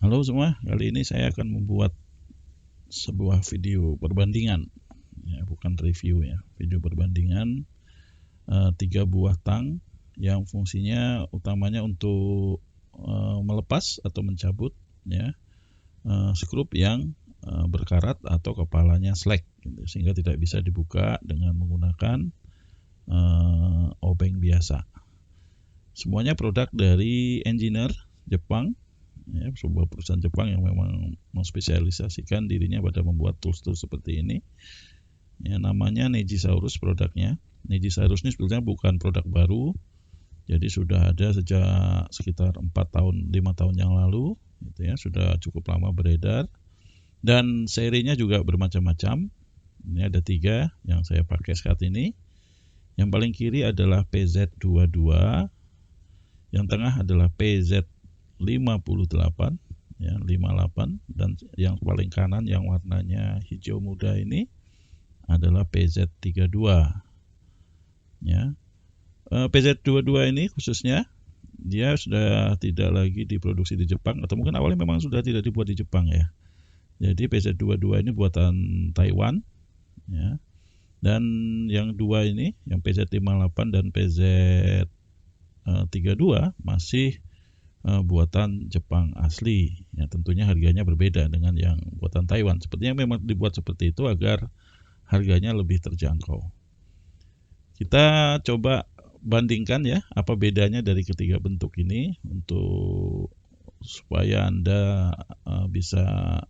Halo semua, kali ini saya akan membuat sebuah video perbandingan, ya, bukan review ya, video perbandingan 3 buah tang yang fungsinya utamanya untuk melepas atau mencabut ya skrup yang berkarat atau kepalanya slack, gitu, sehingga tidak bisa dibuka dengan menggunakan obeng biasa. Semuanya produk dari Engineer Jepang. Ya, sebuah perusahaan Jepang yang memang menspesialisasikan dirinya pada membuat tools-tools seperti ini. Ya, namanya Nejisaurus produknya. Nejisaurus ini sebetulnya bukan produk baru, jadi sudah ada sejak sekitar 4 tahun, 5 tahun yang lalu, gitu ya, sudah cukup lama beredar. Dan serinya juga bermacam-macam. Ini ada 3 yang saya pakai saat ini. Yang paling kiri adalah PZ22, yang tengah adalah PZ58 ya, 58, dan yang paling kanan yang warnanya hijau muda ini adalah PZ32 ya. PZ22 ini khususnya dia sudah tidak lagi diproduksi di Jepang, atau mungkin awalnya memang sudah tidak dibuat di Jepang ya. Jadi PZ22 ini buatan Taiwan ya. Dan yang dua ini, yang PZ58 dan PZ32 masih buatan Jepang asli. Ya, tentunya harganya berbeda dengan yang buatan Taiwan. Sepertinya memang dibuat seperti itu agar harganya lebih terjangkau. Kita coba bandingkan ya, apa bedanya dari ketiga bentuk ini untuk supaya Anda bisa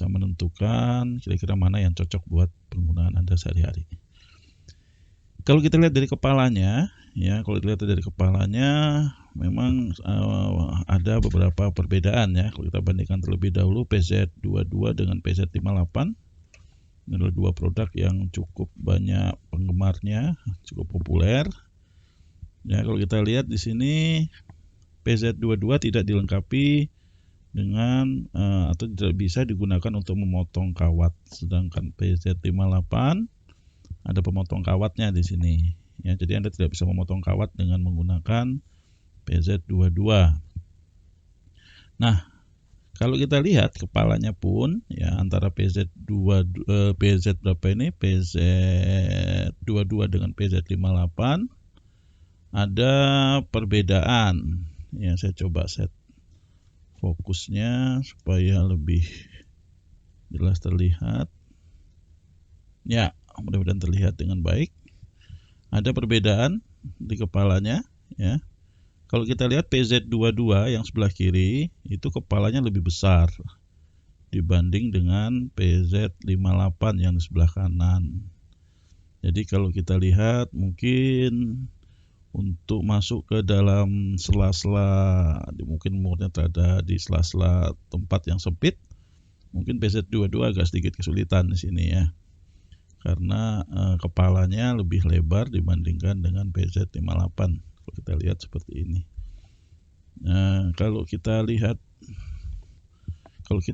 menentukan kira-kira mana yang cocok buat penggunaan Anda sehari-hari. Kalau kita lihat dari kepalanya, ya, memang ada beberapa perbedaan ya. Kalau kita bandingkan terlebih dahulu PZ22 dengan PZ58, ini adalah 2 produk yang cukup banyak penggemarnya, cukup populer. Ya, kalau kita lihat di sini PZ22 tidak dilengkapi dengan atau tidak bisa digunakan untuk memotong kawat, sedangkan PZ58 ada pemotong kawatnya di sini. Ya, jadi Anda tidak bisa memotong kawat dengan menggunakan PZ22. Nah, kalau kita lihat kepalanya pun ya, antara PZ berapa ini, PZ22 dengan PZ58 ada perbedaan. Ya, saya coba set fokusnya supaya lebih jelas terlihat. Ya, mudah-mudahan terlihat dengan baik. Ada perbedaan di kepalanya ya. Kalau kita lihat PZ22 yang sebelah kiri itu kepalanya lebih besar dibanding dengan PZ58 yang di sebelah kanan. Jadi kalau kita lihat mungkin untuk masuk ke dalam sela-sela, mungkin muatnya ada di sela-sela tempat yang sempit, mungkin PZ22 agak sedikit kesulitan di sini ya. Karena kepalanya lebih lebar dibandingkan dengan PZ58. Kalau kita lihat seperti ini. Nah, kalau kita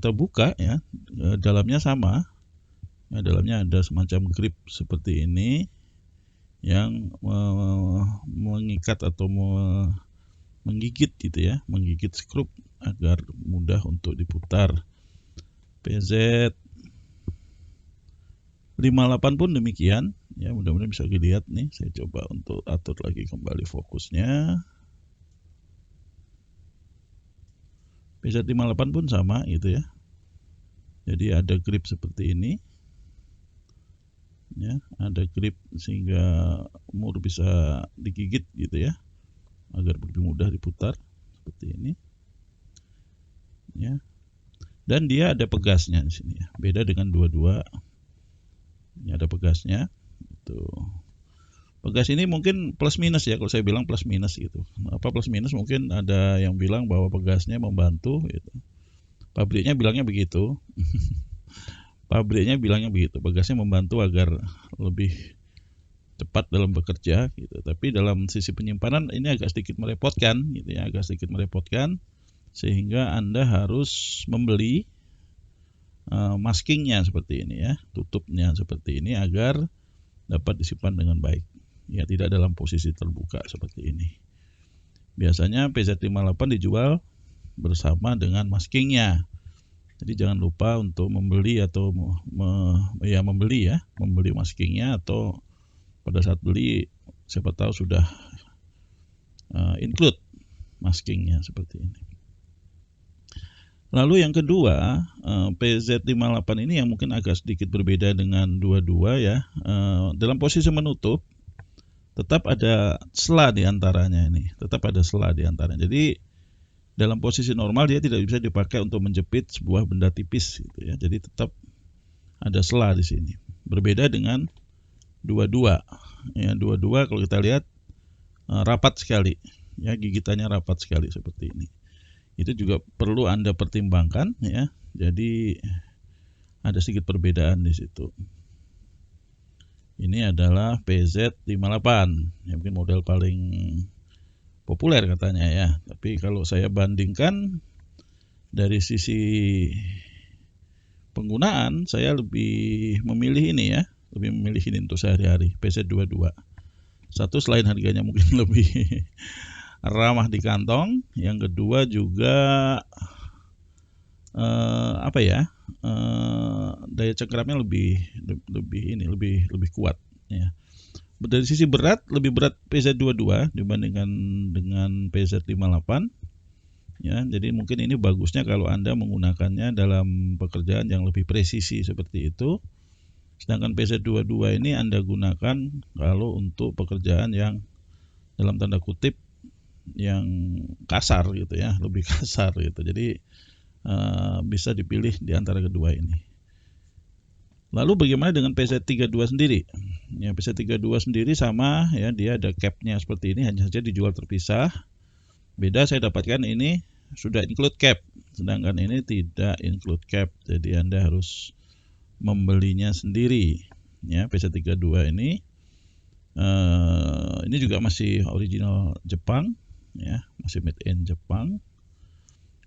buka ya, dalamnya sama. Ya, dalamnya ada semacam grip seperti ini yang mengikat atau menggigit gitu ya, menggigit skrup agar mudah untuk diputar. PZ58 pun demikian ya, mudah-mudahan bisa dilihat nih. Saya coba untuk atur lagi kembali fokusnya. PZ58 pun sama gitu ya. Jadi ada grip seperti ini ya, ada grip sehingga mur bisa digigit gitu ya, agar lebih mudah diputar seperti ini ya. Dan dia ada pegasnya di sini ya, beda dengan dua-dua. Ini ada pegasnya. Itu pegas ini mungkin plus minus ya, kalau saya bilang plus minus gitu. Apa plus minus? Mungkin ada yang bilang bahwa pegasnya membantu gitu. Pabriknya bilangnya begitu. Pegasnya membantu agar lebih cepat dalam bekerja gitu. Tapi dalam sisi penyimpanan ini agak sedikit merepotkan gitu ya, sehingga Anda harus membeli maskingnya seperti ini ya, tutupnya seperti ini agar dapat disimpan dengan baik. Ya, tidak dalam posisi terbuka seperti ini. Biasanya PZ58 dijual bersama dengan maskingnya. Jadi jangan lupa untuk membeli atau membeli maskingnya, atau pada saat beli siapa tahu sudah include maskingnya seperti ini. Lalu yang kedua, PZ58 ini yang mungkin agak sedikit berbeda dengan 22 ya. Dalam posisi menutup tetap ada sela di antaranya ini, Jadi dalam posisi normal dia tidak bisa dipakai untuk menjepit sebuah benda tipis gitu ya. Jadi tetap ada sela di sini. Berbeda dengan 22. Ya, 22 kalau kita lihat rapat sekali. Ya, gigitannya rapat sekali seperti ini. Itu juga perlu Anda pertimbangkan ya. Jadi ada sedikit perbedaan di situ. Ini adalah PZ58. Ya, mungkin model paling populer katanya ya, tapi kalau saya bandingkan dari sisi penggunaan, saya lebih memilih ini untuk sehari-hari, PZ22. Satu, selain harganya mungkin lebih ramah di kantong, yang kedua juga daya cengkeramnya lebih kuat ya. Dari sisi berat, lebih berat PZ22 dibandingkan dengan PZ58 ya. Jadi mungkin ini bagusnya kalau Anda menggunakannya dalam pekerjaan yang lebih presisi seperti itu. Sedangkan PZ22 ini Anda gunakan kalau untuk pekerjaan yang dalam tanda kutip yang kasar gitu ya, lebih kasar gitu. Jadi bisa dipilih di antara kedua ini. Lalu bagaimana dengan PZ32 sendiri? Ya, PZ32 sendiri sama ya, dia ada capnya seperti ini, hanya saja dijual terpisah. Beda saya dapatkan ini sudah include cap, sedangkan ini tidak include cap. Jadi Anda harus membelinya sendiri. Ya, PZ32 ini juga masih original Jepang, ya, masih made in Jepang.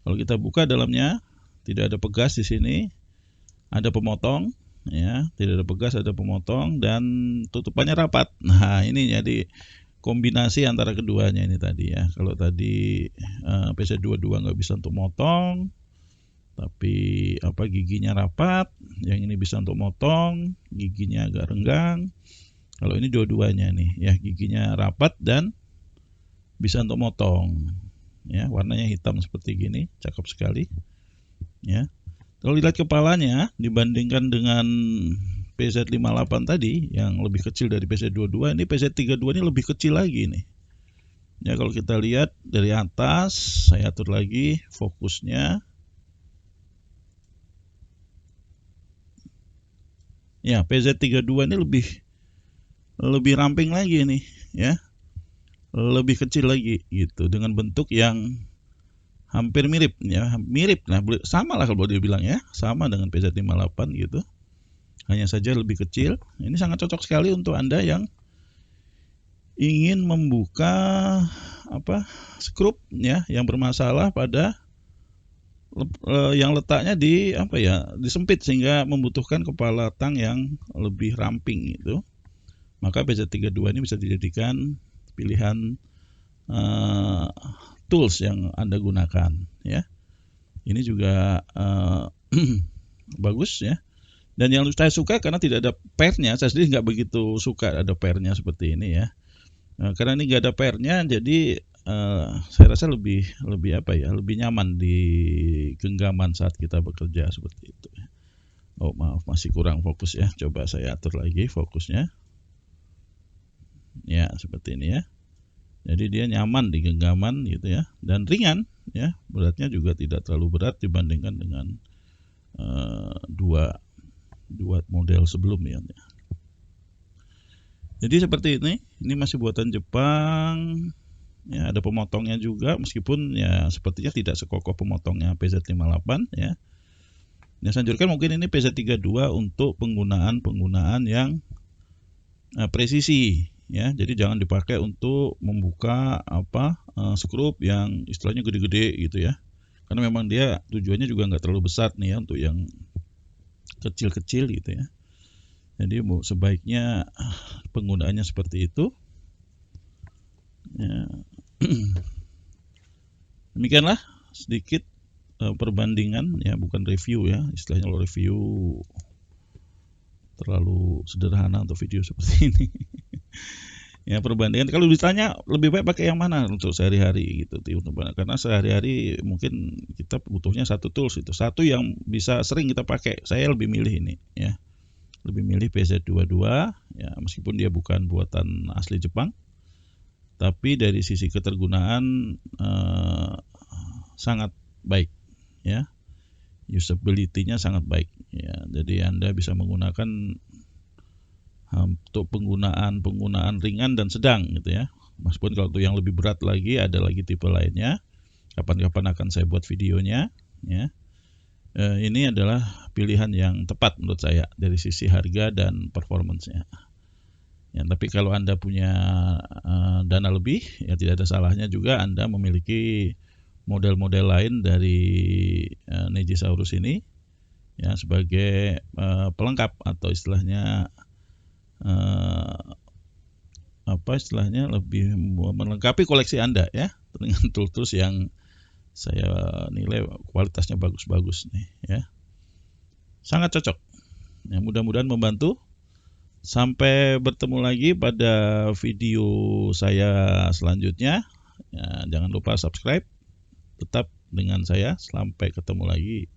Kalau kita buka dalamnya tidak ada pegas di sini, ada pemotong. Ya, tidak ada pegas, ada pemotong, dan tutupannya rapat. Nah, ini jadi kombinasi antara keduanya ini tadi ya. Kalau tadi PZ22 nggak bisa untuk motong, tapi giginya rapat. Yang ini bisa untuk motong, giginya agak renggang. Kalau ini dua-duanya nih ya, giginya rapat dan bisa untuk motong. Ya, warnanya hitam seperti gini, cakep sekali. Ya. Kalau dilihat kepalanya dibandingkan dengan PZ58 tadi yang lebih kecil dari PZ22, ini PZ32 ini lebih kecil lagi nih. Ya, kalau kita lihat dari atas, saya atur lagi fokusnya. Ya, PZ32 ini lebih ramping lagi nih, ya. Lebih kecil lagi gitu, dengan bentuk yang hampir mirip ya, sama lah kalau dia bilang ya, sama dengan PZ58 gitu. Hanya saja lebih kecil. Ini sangat cocok sekali untuk Anda yang ingin membuka skrup ya, yang bermasalah pada yang letaknya disempit sehingga membutuhkan kepala tang yang lebih ramping gitu. Maka PZ32 ini bisa dijadikan pilihan tools yang Anda gunakan ya. Ini juga bagus ya. Dan yang saya suka karena tidak ada pairnya, saya sendiri nggak begitu suka ada pairnya seperti ini ya. Karena ini nggak ada pairnya, jadi saya rasa lebih nyaman di genggaman saat kita bekerja seperti itu. Oh maaf, masih kurang fokus ya. Coba saya atur lagi fokusnya. Ya, seperti ini ya. Jadi dia nyaman di genggaman gitu ya, dan ringan ya, beratnya juga tidak terlalu berat dibandingkan dengan dua model sebelumnya. Jadi seperti ini masih buatan Jepang ya, ada pemotongnya juga, meskipun ya sepertinya tidak sekokoh pemotongnya PZ58 ya. Yang saya anjurkan mungkin ini PZ32 untuk penggunaan yang presisi ya. Jadi jangan dipakai untuk membuka skrup yang istilahnya gede-gede gitu ya, karena memang dia tujuannya juga nggak terlalu besar nih ya, untuk yang kecil-kecil gitu ya. Jadi sebaiknya penggunaannya seperti itu ya. Demikianlah sedikit perbandingan ya, bukan review ya, istilahnya kalau review terlalu sederhana untuk video seperti ini. Ya, perbandingan kalau ditanya lebih baik pakai yang mana untuk sehari-hari gitu, karena sehari-hari mungkin kita butuhnya satu tools, itu satu yang bisa sering kita pakai. Saya lebih milih ini ya, lebih milih PZ22 ya, meskipun dia bukan buatan asli Jepang, tapi dari sisi ketergunaan sangat baik ya, usability-nya sangat baik ya. Jadi Anda bisa menggunakan untuk penggunaan ringan dan sedang gitu ya. Meskipun kalau untuk yang lebih berat lagi ada lagi tipe lainnya. Kapan-kapan akan saya buat videonya ya. Ini adalah pilihan yang tepat menurut saya dari sisi harga dan performance-nya. Ya, tapi kalau Anda punya dana lebih, ya tidak ada salahnya juga Anda memiliki model-model lain dari Negisaurus ini ya, sebagai pelengkap atau istilahnya lebih melengkapi koleksi Anda ya, dengan tools yang saya nilai kualitasnya bagus-bagus nih ya. Sangat cocok. Ya, mudah-mudahan membantu. Sampai bertemu lagi pada video saya selanjutnya. Ya, jangan lupa subscribe. Tetap dengan saya. Sampai ketemu lagi.